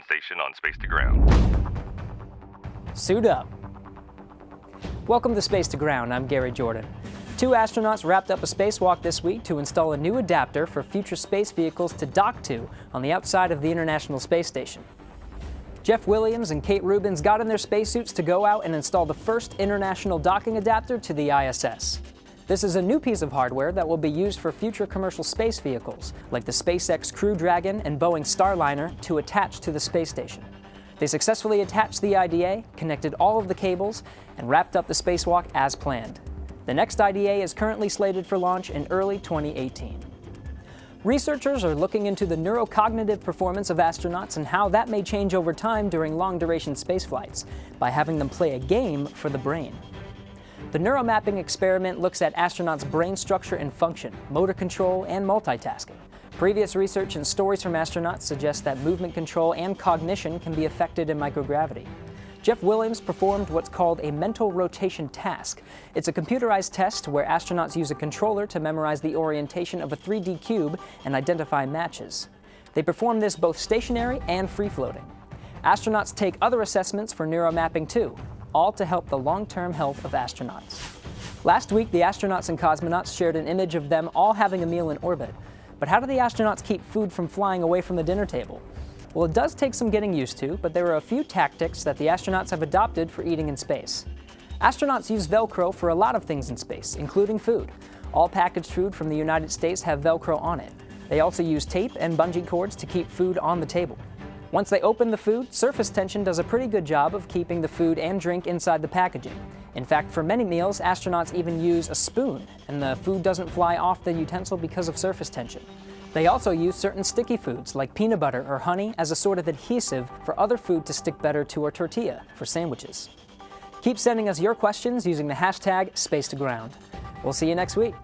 station on Space to Ground. Suit up. Welcome to Space to Ground. I'm Gary Jordan. 2 astronauts wrapped up a spacewalk this week to install a new adapter for future space vehicles to dock to on the outside of the International Space Station. Jeff Williams and Kate Rubins got in their spacesuits to go out and install the first international docking adapter to the ISS. This is a new piece of hardware that will be used for future commercial space vehicles, like the SpaceX Crew Dragon and Boeing Starliner, to attach to the space station. They successfully attached the IDA, connected all of the cables, and wrapped up the spacewalk as planned. The next IDA is currently slated for launch in early 2018. Researchers are looking into the neurocognitive performance of astronauts and how that may change over time during long-duration space flights by having them play a game for the brain. The neuromapping experiment looks at astronauts' brain structure and function, motor control, and multitasking. Previous research and stories from astronauts suggest that movement control and cognition can be affected in microgravity. Jeff Williams performed what's called a mental rotation task. It's a computerized test where astronauts use a controller to memorize the orientation of a 3D cube and identify matches. They perform this both stationary and free-floating. Astronauts take other assessments for neuromapping too, all to help the long-term health of astronauts. Last week, the astronauts and cosmonauts shared an image of them all having a meal in orbit. But how do the astronauts keep food from flying away from the dinner table? Well, it does take some getting used to, but there are a few tactics that the astronauts have adopted for eating in space. Astronauts use Velcro for a lot of things in space, including food. All packaged food from the United States have Velcro on it. They also use tape and bungee cords to keep food on the table. Once they open the food, surface tension does a pretty good job of keeping the food and drink inside the packaging. In fact, for many meals, astronauts even use a spoon, and the food doesn't fly off the utensil because of surface tension. They also use certain sticky foods, like peanut butter or honey, as a sort of adhesive for other food to stick better to a tortilla for sandwiches. Keep sending us your questions using the hashtag #SpacetoGround. We'll see you next week.